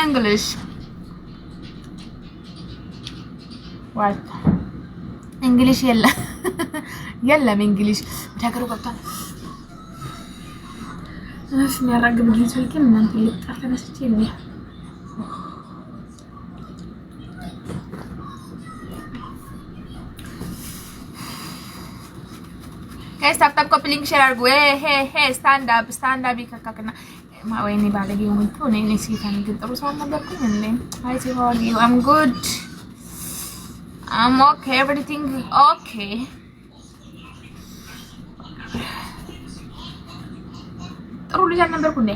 English. What? English يلا يلا من English بتاكلوا قطع ايش ما راقب جيت الكلمه انت اللي تعرفنا ستيني guys tap tap copy link share አድርጉ hey stand up ይከካከና ወይኔ ባለጌ ሞንቶ ነኝ ነሲታን ግን ጥሩ ሰው ነበርኩኝ እንዴ hi how are you I'm good I'm okay everything okay ጥሩ ልጅ አልነበርኩ እንዴ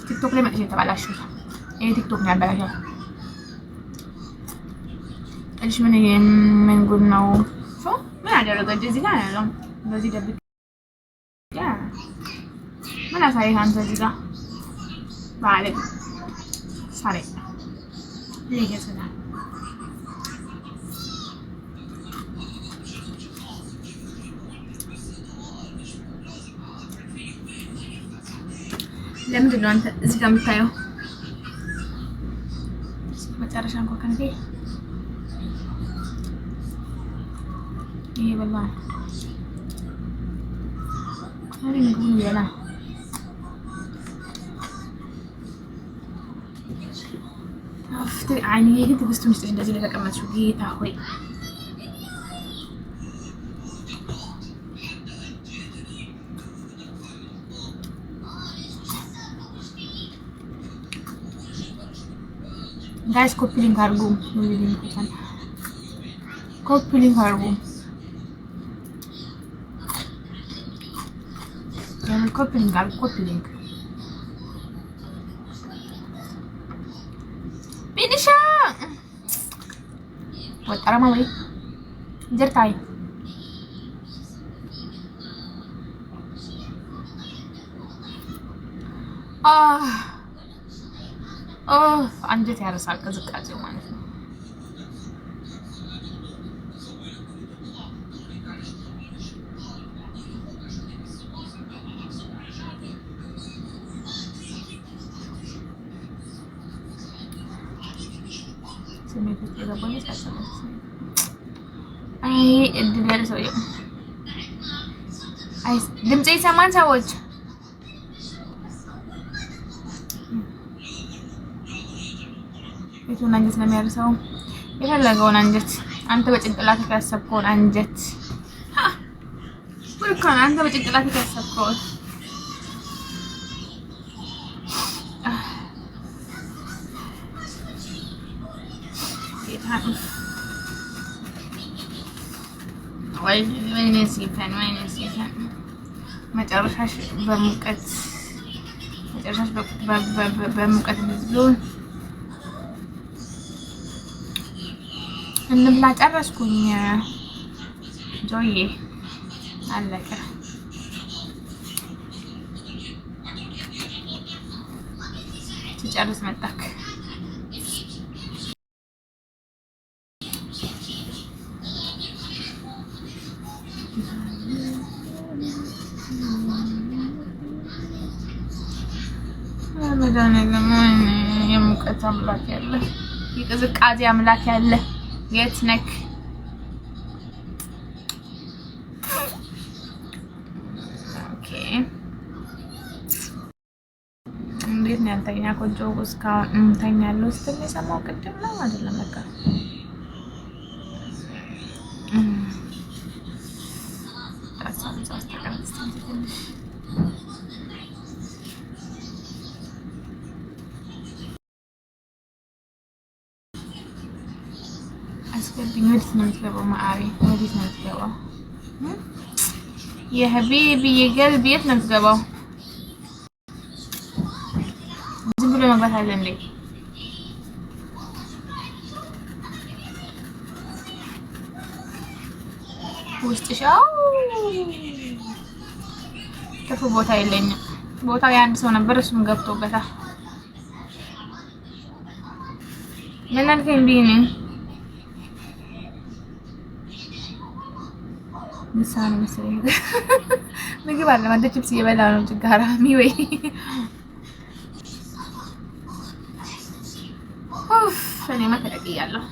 ቲክቶክ ላይ መጥቼ ተባላሽው ይሄ ቲክቶክ ነው ያባላሽው እሺ ምን ጉድ ነው ምን አደረገ እዚህ ጋር ያለው እንደዚህ ደብቅ ያ ምን አሳይ አንተ እዚህ ጋር ባለ ሳሬ ይገሰና ለምንድን ነው አንተ እዚህ ጋር የምታየው መጨረሻ እንኳን ከንቴ ይሄ በላ አሪ ነው ይላል አፍተ አይኔ ይሄ ትግስቱ ምስጥ እንደዚህ ለተቀመጥሽው ጌታ ሆይ guys copy link አድርጉ copy link አድርጉ ያው copy link አድርጉ copy link ቢኒሻ ወጣራማ ወይ ጀርታይ አንጀት ያረሳል ከዝቃዜው ማለት ነው ስሜት ተዘባኝ ታሰማስ አይ እድል ያለው አይ ድምጽ ይሰማን ሰዎች የቱን አንጀት ነው የሚያርሰው የፈለገውን አንጀት አንተ በጭንቅላትህ ያሰብከውን አንጀት ወርካን አንተ በጭንቅላትህ ያሰብከውን ወይኔ ሲፈን መጨረሻሽ በሙቀት ብዙ እንብላ ጨረስኩኝ ጆዬ አለቀ ትጨርስ መጣክ ለምን የሙቀት አምላክ ያለ የቅዝቃዜ አምላክ ያለ የት ነክ ኦኬ እንዴት ነው ያንተኛ ቆንጆ እስካሁን ተኛለሁ ስትል የሰማው ቅድም ነው አይደለም በቃ አስገብኝ ወዲት ነው የምትገባው ማአሪ ወዲት ነው የምትገባው የሀቢቢ የቀልብ የት ነው የምትገባው ዝም ብሎ መግባት አለ እንዴ ውስጥ ሻው ከፉ ቦታ የለኝም ቦታው የአንድ ሰው ነበር እሱም ገብቶበታል ምን አልከኝ ቢኒ ምሳሌ መሰለኝ ምግብ አለ ማለት ቺፕስ እየበላ ነው ጭጋራ ሚወይ ኡፍ እኔ ማከለቀያለሁ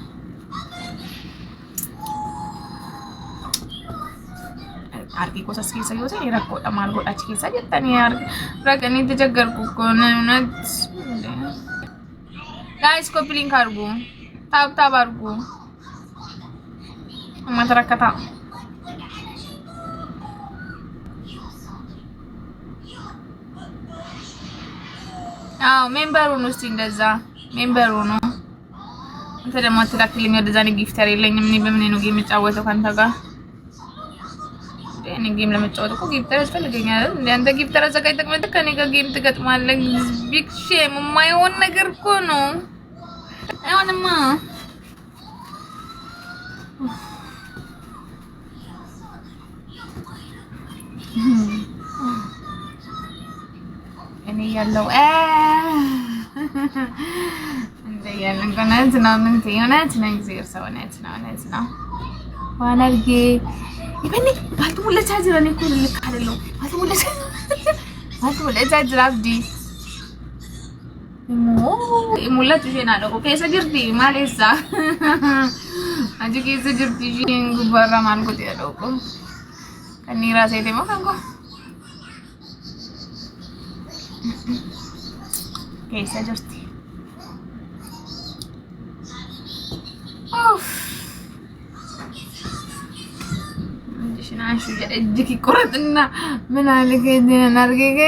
አርቂ ኮሳስ ከሰየው ሰው ይራቆ ማልጎዳች ከሰ የታኒ ያርግ ረገኒ ተጀገርኩ ኮነነት ጋይስ ኮፕሊንግ አርጉ ታብ አርጉ ማተረከታ አው ሜምበሩ ነው እስቲ እንደዛ ሜምበሩ ነው አንተ ደግሞ አትላክልኝ ወደዛ ነው ጊፍተር የለኝም እኔ በምን ነው ጌም የምጫወተው ካንተ ጋር እኔ ጌም ለመጫወት እኮ ጊፍተር ያስፈልገኛል እንዴ አንተ ጊፍተር አዘጋጅተህ መጥተህ ከኔ ጋር ጌም ትገጥማለህ ቢግ ሼም የማይሆን ነገር እኮ ነው አይሆንማ እኔ ያለው እንደ ያለን ገናት ነው ምን ትይውናት ነው እግዚአብሔር ሰውነት ነው ዋናርጌ ይበኒ ባልቱሙለ ቻርጀር እኔ እኮ ልክ አይደለም ባልቱሙለ ቻርጀር አብዲ ሙላ ትጀና ነው ከሰ ጅርቲ ማለሳ አንቺ ከሰ ጅርቲ ጉባራ ማልኩት ያለው እኮ ከኒ ራሴ ደሞ ካንጎ ከሰ ጅርቲ ኦፍ ሽናሹ እጅክ ይቆረጥና ምን አለከ እንደና አርገገ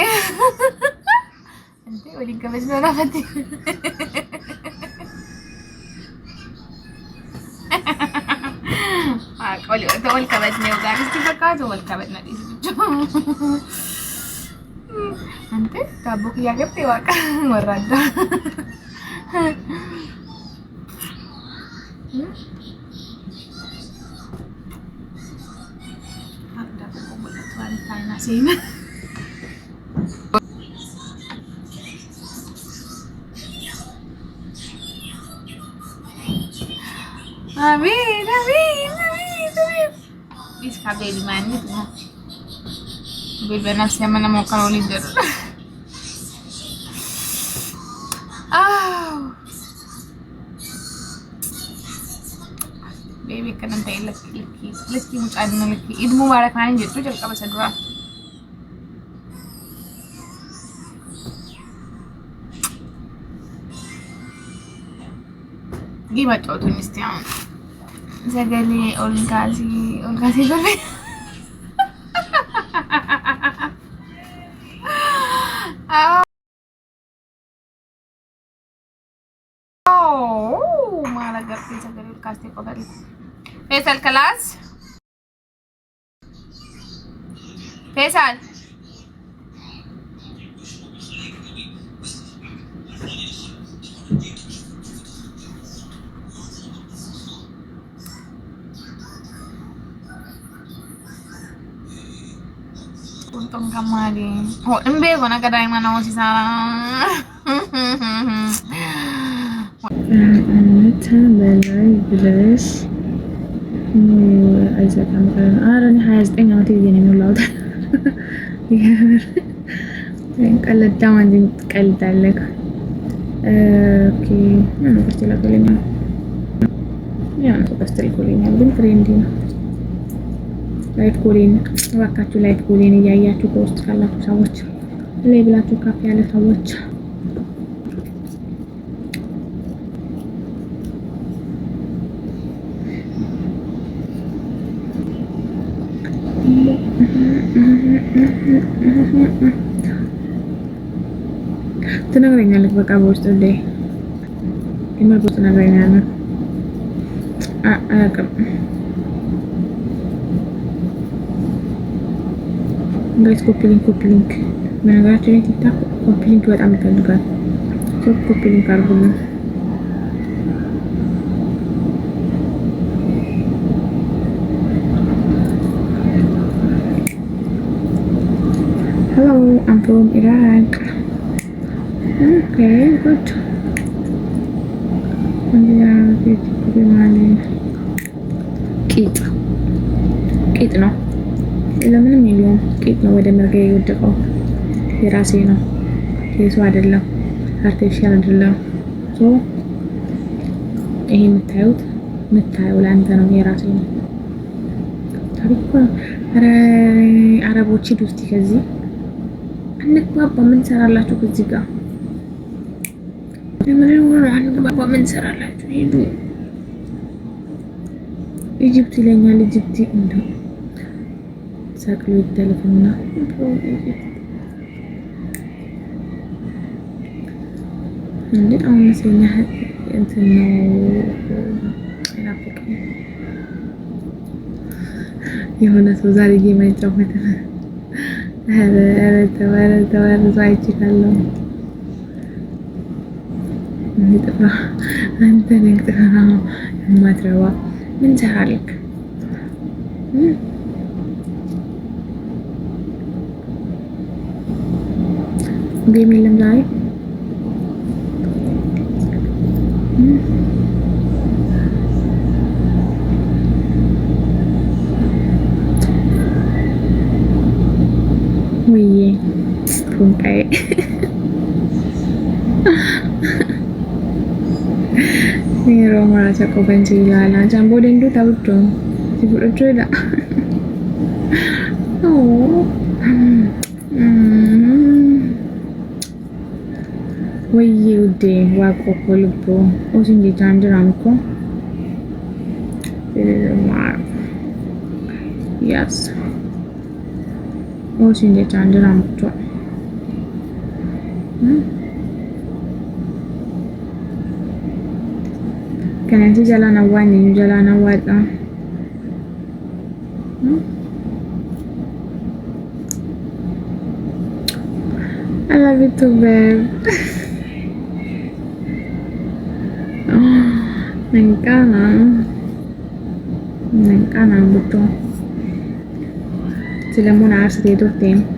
እንዴ ወዲ ከበዝ ነው ላፈት አቆሊ ወል ከበዝ ነው ጋር እስቲ በቃ ወል ከበዝ ነው ልጅ አንተ ታቦክ ያገብte ዋቃ ወራዳ Same. Amin. This kabel man itu. Bebenas yang mana mau kalau leader. Baby kan nanti laki mucah ada laki. Itu mau balik main gitu jadi apa sedua. Gimana cowok tuh nistian? Segala olgasi tapi. Oh, malah gerti segala olgasi pokoknya. Faisal kelas? Faisal? Untung kamari. Oh, embe ko nagkadaing man ako si Sarah. በላይ ብለሽ አይዘጋም አረን 29 ዓመት ይየኔ ነው ላውታ ይሄር ቀለዳ ማንጂን ቀልዳለክ ኦኬ ምን ወርተላ ኮለኛ ያን ተስተል ኮለኛ ግን ፍሬንድ ነው ላይት ኮሊን ዋካችሁ ላይት ኮሊን እያያችሁ ፖስት ካላችሁ ሰዎች ላይ ብላችሁ ካፍ ያለ ሰዎች ትነግረኛለህ በቃ በውስጥ እንደ ኢሜል ቦት ትነግረኛለህ አላውቅም ጋይስ ኮፒ ሊንክ በነገራችን ላይ ቲክታክ ኮፒ ሊንክ በጣም ይፈልጋል ኮፒ ሊንክ አድርጉልኝ Hello, I'm from Iraq. Okay, good. ቂጥ ነው ለምንም የለውም ቂጥ ነው ወደ መርገ የወደቀው የራሴ ነው የሱ አይደለም አርቲፊሻል አይደለም ሶ ይሄ የምታየው ለአንተ ነው፣ የራሴ ነው። ታሪኩ አረቦች ሂዱ እስቲ ከዚህ አንግባባ። ምን ሰራላችሁ ከዚህ ጋር? ምን ሆነ? አንግባባ። ምን ሰራላችሁ? ሂዱ። ኢጂፕት ይለኛል። ኢጂፕት እንደው ሰቅሎ ይተልፍና እንዴ አሁን መስለኛ እንትን ነው ናፍቀኝ የሆነ ሰው ዛሬ ጌም አይጫወትም። ኧረ ተወረ አይችላለሁ። እንጥራ አንተ ነግጥራ ማትረባ ምን ሰራልክ? ጌም የለም ዛሬ። ወይዬ ፉንቃዬ Roma raja ko pensilala jambo dendu tahu dong sibuk ada oh woi ude wako kolbo osin di janjaranko mar yes osin di janjaranko Kananti jalan awan ni jalan awat ah. I love you too, babe. Nengkana betul. Sila muna harus tidur tim.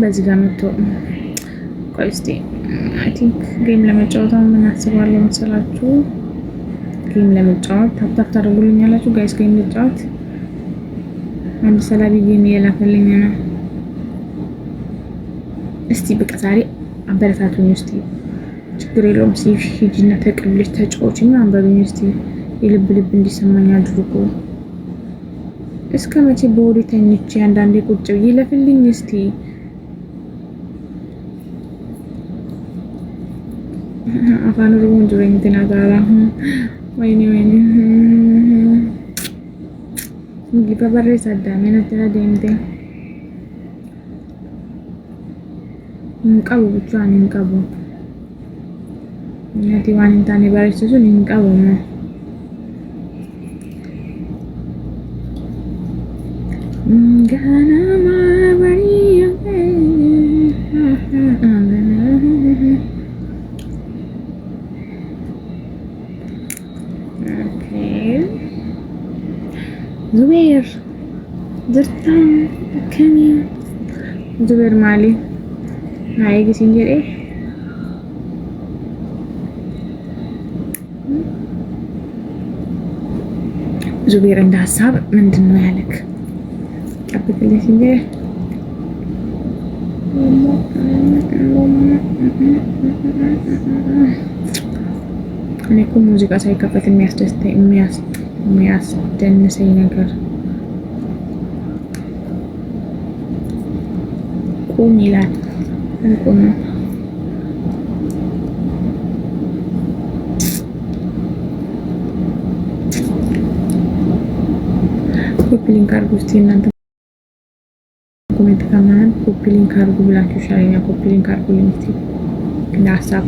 በዚህ ጋር መጥቶ ቆይ እስቲ አይ ቲንክ ጌም ለመጫወት ምን አስባለሁ መሰላችሁ? ጌም ለመጫወት ታፕታፕ ታደርጉልኛላችሁ ጋይስ? ጌም ለመጫወት አንድ ሰላቢ ጌም የላፈልኝ ነው። እስቲ በቃ ዛሬ አበረታቱኝ እስቲ፣ ችግር የለውም። ሲፍ ሂጂና ተቀብለሽ ተጫወቺ ምናምን በሉኝ እስቲ፣ የልብ ልብ እንዲሰማኝ አድርጉ። እስከ መቼ በወሬ ተኝቼ አንዳንዴ ቁጭ ብዬ ለፍልኝ እስቲ። afaan oromoon jireenya tinaagaara wayini giba barreessa addaamee natti deemte hin qabu bichaan hin qabu nati waan hin taane barreessisu hin qabu ganama bariya زبير زرتا كمين زبير مالي هاي سنجر ايه زبير عند حساب من دنو يالك قبل كل سنجر እኔ እኮ ሙዚቃ ሳይከፈት የሚያስደንሰኝ ነገር ቁም ይላል። ቁም ኮፒሊንክ አድርጉ እስቲ እናንተ ኮሜንት ከማን ኮፒሊንክ አድርጉ ብላችሁ ይሻለኛል። ኮፒሊንክ አድርጉልኝ እስቲ እንደ ሀሳብ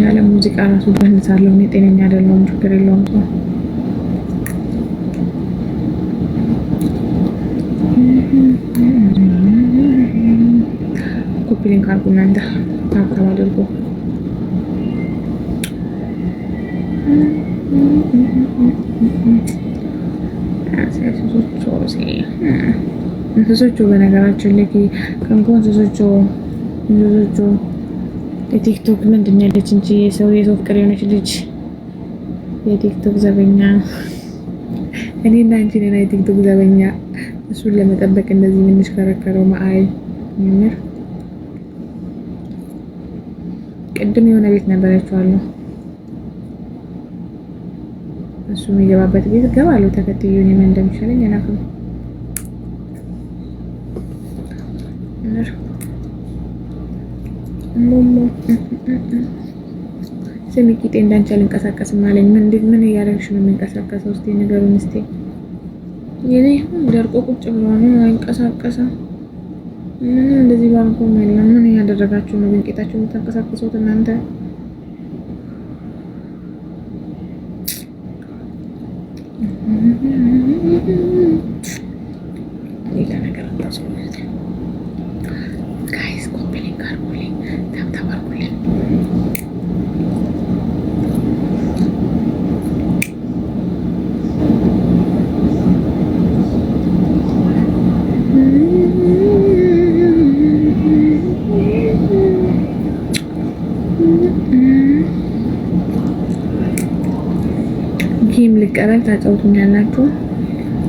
ያለ ሙዚቃ ራሱ በእንሳለሁ። እኔ ጤነኛ አይደለሁም። ችግር የለውም። ሰው ኮፒ ሊንክ አድርጉ እናንተ ታብታብ አድርጉ። እንስሶቹ በነገራችን ላይ ከንኮ እንስሶቹ የቲክቶክ ምንድን ያለች እንጂ የሰው ፍቅር የሆነች ልጅ የቲክቶክ ዘበኛ እኔና አንቺ ነን የቲክቶክ ዘበኛ። እሱን ለመጠበቅ እንደዚህ የምንሽከረከረው ማአይ ምር ቅድም የሆነ ቤት ነበረችዋለሁ። እሱ የሚገባበት ቤት እገባለሁ ተከትዬ ምን እንደሚሻለኝ አላውቅም። ስሚ ቂጤ እንዳንቺ አልንቀሳቀስም አለኝ። ምን እያደረግሽ ነው የሚንቀሳቀሰው? እስቲ ንገሩኝ እስቲ። የኔ ደርቆ ቁጭ ብሎ ነው አይንቀሳቀስም። ምንም እንደዚህ ባንኮም የለም። ምን እያደረጋችሁ ነው ግን ቂጣችሁ የምታንቀሳቅሱት እናንተ? ሌላ ነገር አታስቡ ጋይስ። ኮምፕሊንግ አርጉልኝ፣ ታብታብ አርጉልኝ። ጌም ልቀበል ታጫውቱኛላችሁ።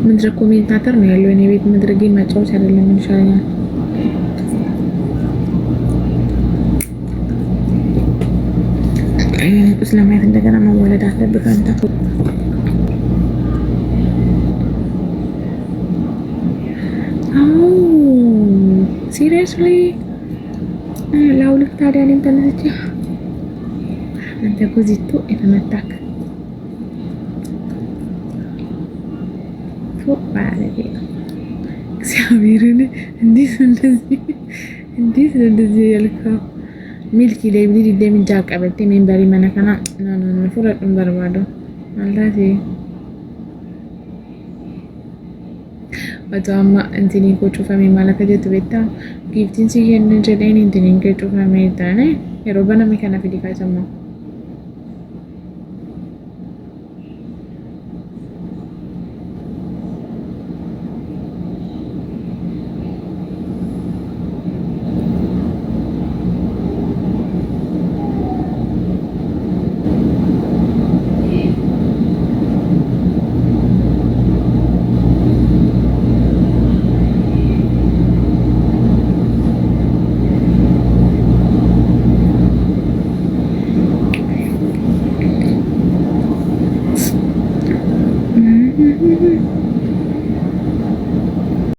ምድረ ኮሜንታተር ነው ያለው እኔ ቤት። ምድረ ጌም ማጫወት አይደለም እንሻለኛል። ቁስ ለማየት እንደገና መወለድ አለብህ አንተ። አዎ ሲሪየስሊ ላውልክ ታዲያ እኔም ተነስቼ አንተ ኮዚቶ የተመታክ ባለጌ እግዚአብሔርን እንዴት እንደዚህ ያልከው ሚልኪ ሌብሊ ደምጃ ቀበቴ ሜምበሪ መነከና ነው ፍረዱን በርባዶ አላቴ ወጣማ እንቲኒ ኮቹፋሜ ማለከጀት ቤታ ጊፍቲን ሲሄን ጀደኝ እንቲኒ ኮቹፋሜ ታነ የሮባና መካና ፊዲካ ሰማ